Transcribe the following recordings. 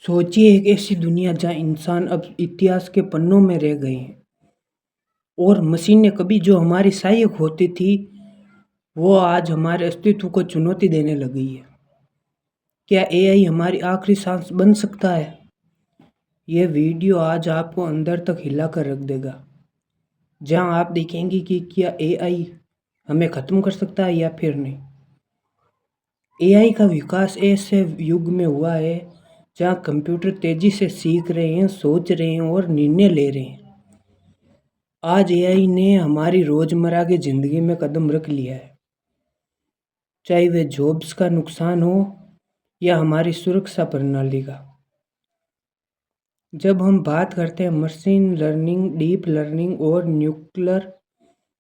सोचिए एक ऐसी दुनिया जहाँ इंसान अब इतिहास के पन्नों में रह गए हैं और मशीनें कभी जो हमारी सहायक होती थी वो आज हमारे अस्तित्व को चुनौती देने लगी है। क्या एआई हमारी आखिरी सांस बन सकता है? यह वीडियो आज आपको अंदर तक हिला कर रख देगा, जहाँ आप देखेंगे कि क्या एआई हमें ख़त्म कर सकता है या फिर नहीं। एआई का विकास ऐसे युग में हुआ है जहाँ कंप्यूटर तेजी से सीख रहे हैं, सोच रहे हैं और निर्णय ले रहे हैं। आज एआई ने हमारी रोज़मर्रा की ज़िंदगी में कदम रख लिया है, चाहे वह जॉब्स का नुकसान हो या हमारी सुरक्षा प्रणाली का। जब हम बात करते हैं मशीन लर्निंग, डीप लर्निंग और न्यूरल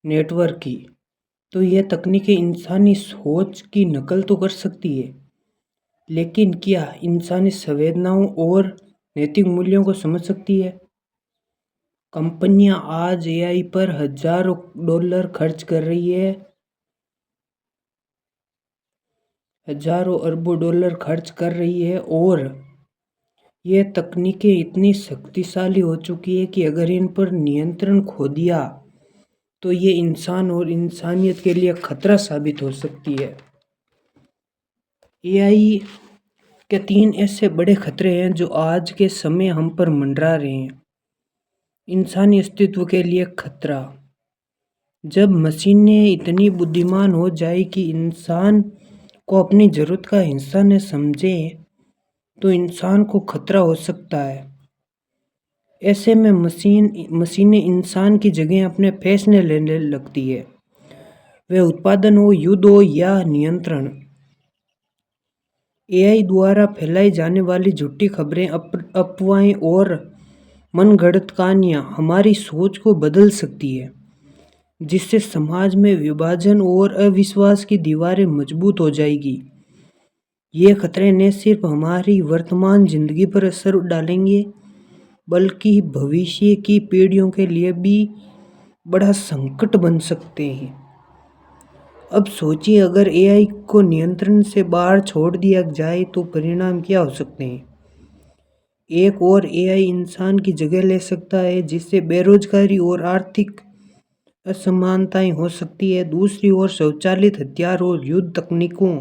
नेटवर्क की, तो यह तकनीकें इंसानी सोच की नकल तो कर सकती है, लेकिन क्या इंसानी संवेदनाओं और नैतिक मूल्यों को समझ सकती है? कंपनियां आज एआई पर हजारों डॉलर खर्च कर रही है, हजारों अरबों डॉलर खर्च कर रही है और ये तकनीकें इतनी शक्तिशाली हो चुकी है कि अगर इन पर नियंत्रण खो दिया तो ये इंसान और इंसानियत के लिए खतरा साबित हो सकती है। एआई के 3 ऐसे बड़े खतरे हैं जो आज के समय हम पर मंडरा रहे हैं। इंसानी अस्तित्व के लिए खतरा। जब मशीनें इतनी बुद्धिमान हो जाए कि इंसान को अपनी ज़रूरत का हिस्सा न समझे, तो इंसान को खतरा हो सकता है। ऐसे में मशीनें इंसान की जगह अपने फैसले लेने लगती है, वह उत्पादन हो, युद्ध हो या नियंत्रण। एआई द्वारा फैलाई जाने वाली झूठी खबरें, अफवाहें और मनगढ़ंत कहानियाँ हमारी सोच को बदल सकती है, जिससे समाज में विभाजन और अविश्वास की दीवारें मजबूत हो जाएगी। ये खतरे न सिर्फ हमारी वर्तमान जिंदगी पर असर डालेंगे, बल्कि भविष्य की पीढ़ियों के लिए भी बड़ा संकट बन सकते हैं। अब सोचिए, अगर एआई को नियंत्रण से बाहर छोड़ दिया जाए तो परिणाम क्या हो सकते हैं। एक और एआई इंसान की जगह ले सकता है, जिससे बेरोजगारी और आर्थिक असमानताएं हो सकती है। दूसरी ओर स्वचालित हथियार और युद्ध तकनीकों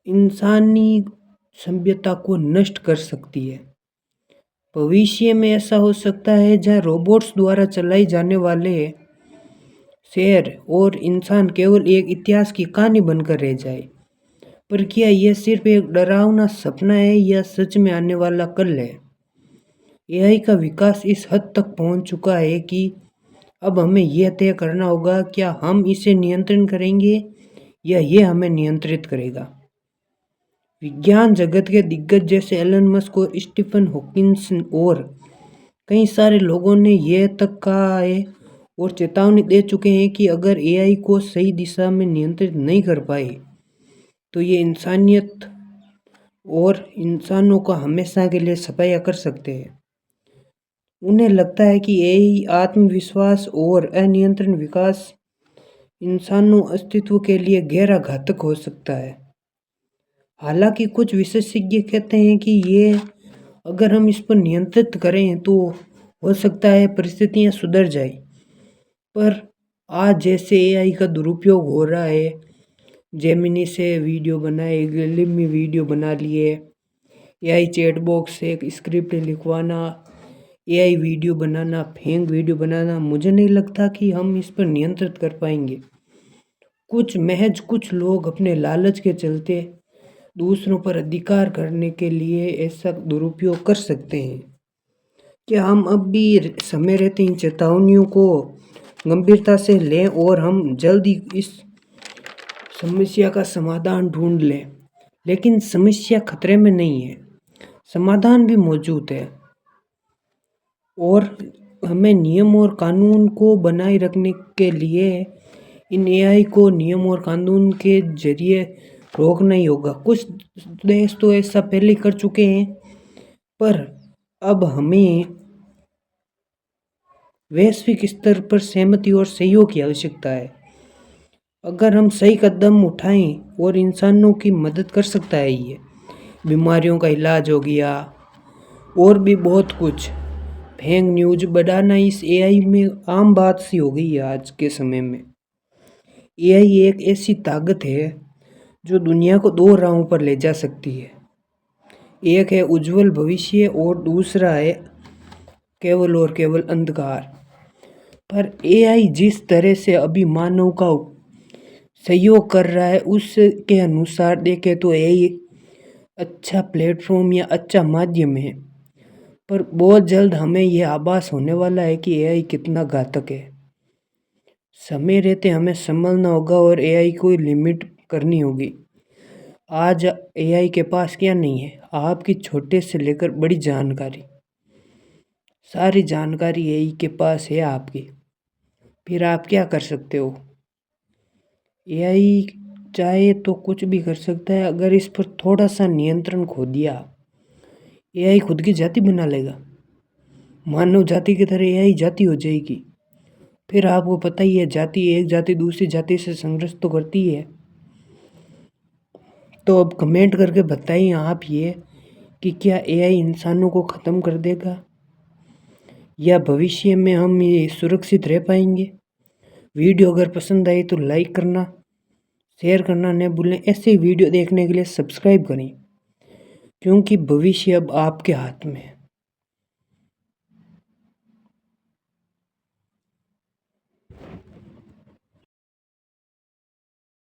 इंसानी सभ्यता को नष्ट कर सकती है। भविष्य में ऐसा हो सकता है जहां रोबोट्स द्वारा चलाए जाने वाले शहर और इंसान केवल एक इतिहास की कहानी बनकर रह जाए। पर क्या यह सिर्फ एक डरावना सपना है या सच में आने वाला कल है? एआई का विकास इस हद तक पहुंच चुका है कि अब हमें यह तय करना होगा, क्या हम इसे नियंत्रण करेंगे या यह हमें नियंत्रित करेगा। विज्ञान जगत के दिग्गज जैसे एलन मस्क और स्टीफन हॉकिंस और कई सारे लोगों ने यह तक कहा है और चेतावनी दे चुके हैं कि अगर एआई को सही दिशा में नियंत्रित नहीं कर पाए तो ये इंसानियत और इंसानों का हमेशा के लिए सफाया कर सकते हैं। उन्हें लगता है कि एआई आत्मविश्वास और अनियंत्रित विकास इंसानों अस्तित्व के लिए गहरा घातक हो सकता है। हालांकि कुछ विशेषज्ञ कहते हैं कि ये अगर हम इस पर नियंत्रित करें तो हो सकता है परिस्थितियां सुधर जाए। पर आज जैसे एआई का दुरुपयोग हो रहा है, जेमिनी से वीडियो बनाए, ग्लिम में वीडियो बना लिए, एआई चैट बॉक्स से एक स्क्रिप्ट लिखवाना, एआई वीडियो बनाना, फेक वीडियो बनाना, मुझे नहीं लगता कि हम इस पर नियंत्रित कर पाएंगे। कुछ लोग अपने लालच के चलते दूसरों पर अधिकार करने के लिए ऐसा दुरुपयोग कर सकते हैं। क्या हम अब भी समय रहते इन चेतावनियों को गंभीरता से लें और हम जल्दी इस समस्या का समाधान ढूंढ लें? लेकिन समस्या खतरे में नहीं है, समाधान भी मौजूद है और हमें नियम और कानून को बनाए रखने के लिए इन एआई को नियम और कानून के जरिए रोकना ही होगा। कुछ देश तो ऐसा पहले कर चुके हैं, पर अब हमें वैश्विक स्तर पर सहमति और सहयोग की आवश्यकता है। अगर हम सही कदम उठाएं और इंसानों की मदद कर सकता है बीमारियों का इलाज हो गया और भी बहुत कुछ। फेक न्यूज बढ़ाना इस एआई में आम बात सी हो गई है आज के समय में। एआई एक ऐसी ताकत है जो दुनिया को दो राहों पर ले जा सकती है। एक है उज्जवल भविष्य और दूसरा है केवल और केवल अंधकार। पर एआई जिस तरह से अभी मानव का सहयोग कर रहा है उसके अनुसार देखें तो एआई अच्छा प्लेटफॉर्म या अच्छा माध्यम है। पर बहुत जल्द हमें यह आभास होने वाला है कि एआई कितना घातक है। समय रहते हमें संभलना होगा और एआई को लिमिट करनी होगी। आज एआई के पास क्या नहीं है, आपकी छोटे से लेकर बड़ी जानकारी, सारी जानकारी एआई के पास है आपकी। फिर आप क्या कर सकते हो? एआई चाहे तो कुछ भी कर सकता है। अगर इस पर थोड़ा सा नियंत्रण खो दिया, एआई खुद की जाति बना लेगा। मानव जाति की तरह एआई जाति हो जाएगी। फिर आपको पता ही है, जाति एक जाति दूसरी जाति से संघर्ष तो करती है। तो अब कमेंट करके बताइए आप ये कि क्या एआई इंसानों को ख़त्म कर देगा या भविष्य में हम ये सुरक्षित रह पाएंगे? वीडियो अगर पसंद आई तो लाइक करना, शेयर करना न भूलें। ऐसे वीडियो देखने के लिए सब्सक्राइब करें, क्योंकि भविष्य अब आपके हाथ में है।